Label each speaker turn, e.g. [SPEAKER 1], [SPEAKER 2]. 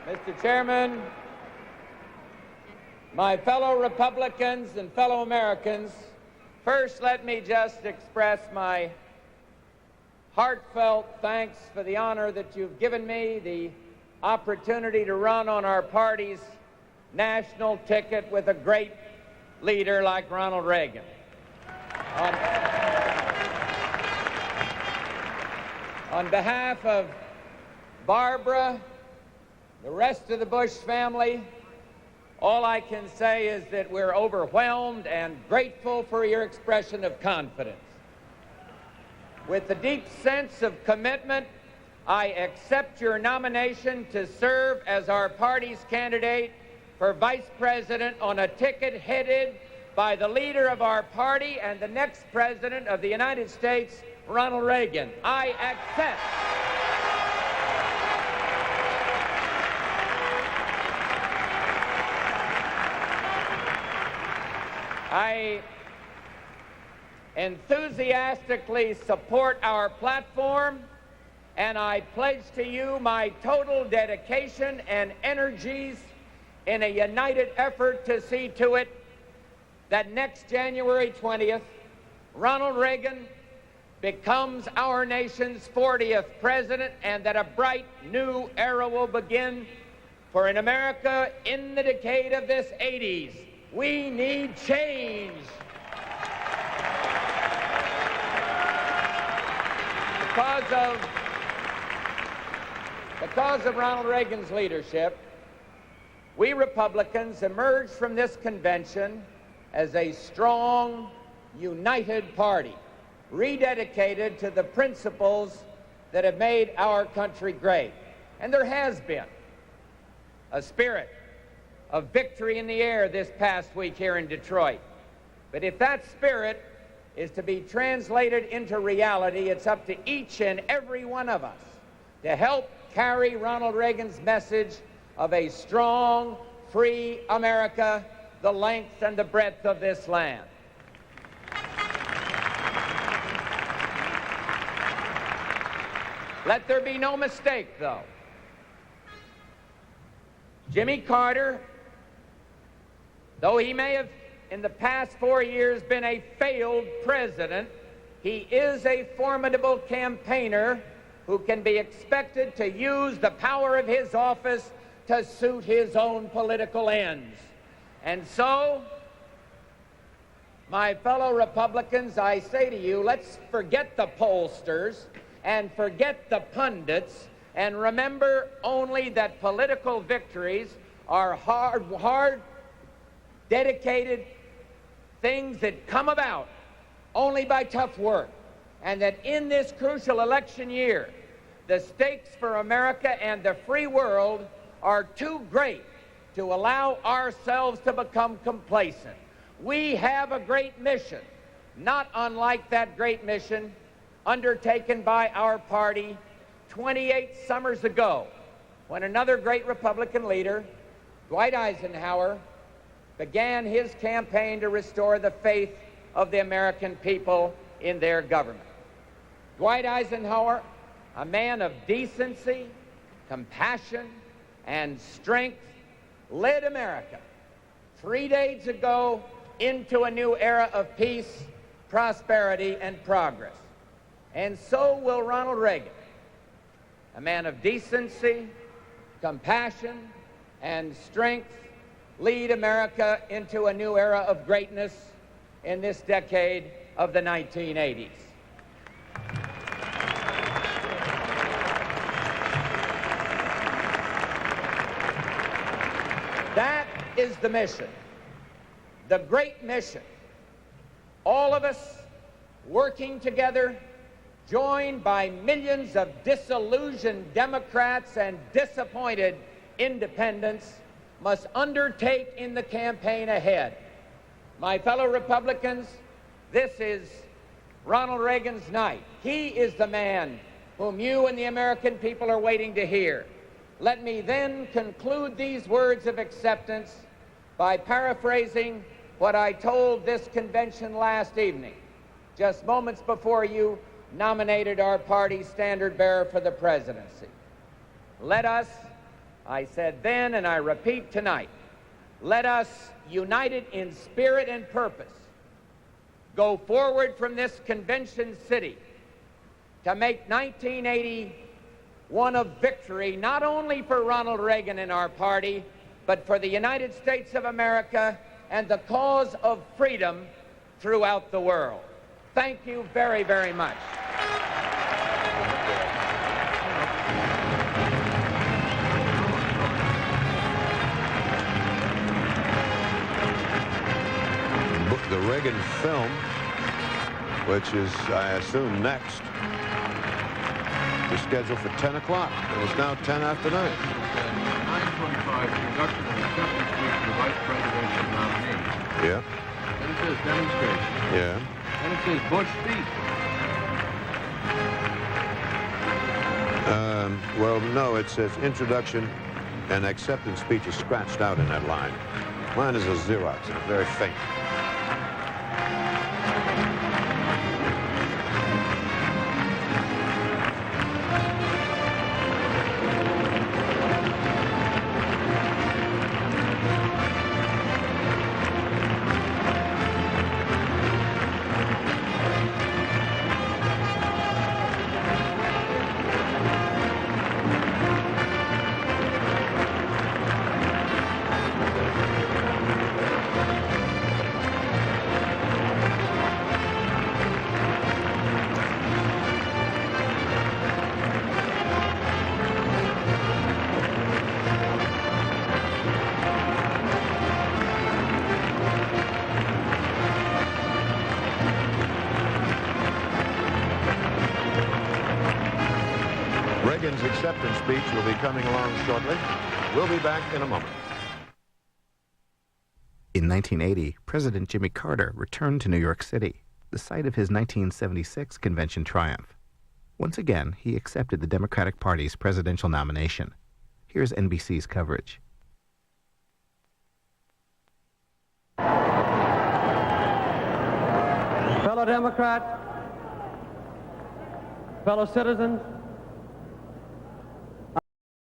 [SPEAKER 1] Mr. Chairman, my fellow Republicans and fellow Americans, first let me just express my heartfelt thanks for the honor that you've given me, the opportunity to run on our party's national ticket with a great leader like Ronald Reagan. On behalf of Barbara, the rest of the Bush family, all I can say is that we're overwhelmed and grateful for your expression of confidence. With a deep sense of commitment, I accept your nomination to serve as our party's candidate for Vice President on a ticket headed by the leader of our party and the next President of the United States, Ronald Reagan. I accept. I enthusiastically support our platform, and I pledge to you my total dedication and energies in a united effort to see to it that next January 20th, Ronald Reagan becomes our nation's 40th president, and that a bright new era will begin for an America in the decade of this 80s. We need change. Because of Ronald Reagan's leadership, we Republicans emerged from this convention as a strong, united party, rededicated to the principles that have made our country great. And there has been a spirit of victory in the air this past week here in Detroit. But if that spirit is to be translated into reality, it's up to each and every one of us to help carry Ronald Reagan's message of a strong, free America the length and the breadth of this land. Let there be no mistake, though. Jimmy Carter, though he may have in the past 4 years been a failed president, he is a formidable campaigner who can be expected to use the power of his office to suit his own political ends. And so, my fellow Republicans, I say to you, let's forget the pollsters and forget the pundits and remember only that political victories are hard, dedicated things that come about only by tough work, and that in this crucial election year, the stakes for America and the free world are too great to allow ourselves to become complacent. We have a great mission, not unlike that great mission undertaken by our party 28 summers ago, when another great Republican leader, Dwight Eisenhower, began his campaign to restore the faith of the American people in their government. Dwight Eisenhower, a man of decency, compassion, and strength, led America 3 days ago into a new era of peace, prosperity, and progress. And so will Ronald Reagan, a man of decency, compassion, and strength, lead America into a new era of greatness in this decade of the 1980s. That is the mission, the great mission. All of us working together, joined by millions of disillusioned Democrats and disappointed independents, must undertake in the campaign ahead. My fellow Republicans, this is Ronald Reagan's night. He is the man whom you and the American people are waiting to hear. Let me then conclude these words of acceptance by paraphrasing what I told this convention last evening, just moments before you nominated our party's standard bearer for the presidency. Let us, I said then, and I repeat tonight, let us, united in spirit and purpose, go forward from this convention city to make 1980 one of victory, not only for Ronald Reagan and our party, but for the United States of America and the cause of freedom throughout the world. Thank you very, very much.
[SPEAKER 2] The Reagan film, which is, I assume, next, is scheduled for 10 o'clock, and it's now 10 after 9.
[SPEAKER 3] 9:25, conduction of the acceptance speech to the vice presidential nominee.
[SPEAKER 2] Yeah.
[SPEAKER 3] Then it says demonstration.
[SPEAKER 2] Yeah.
[SPEAKER 3] Then it says Bush speech.
[SPEAKER 2] Well, no, it says introduction and acceptance speech is scratched out in that line. Mine is a Xerox, it's very faint. Reagan's acceptance speech will be coming along shortly. We'll be back in a moment.
[SPEAKER 4] In 1980, President Jimmy Carter returned to New York City, the site of his 1976 convention triumph. Once again, he accepted the Democratic Party's presidential nomination. Here's NBC's coverage.
[SPEAKER 5] Fellow Democrats, fellow citizens,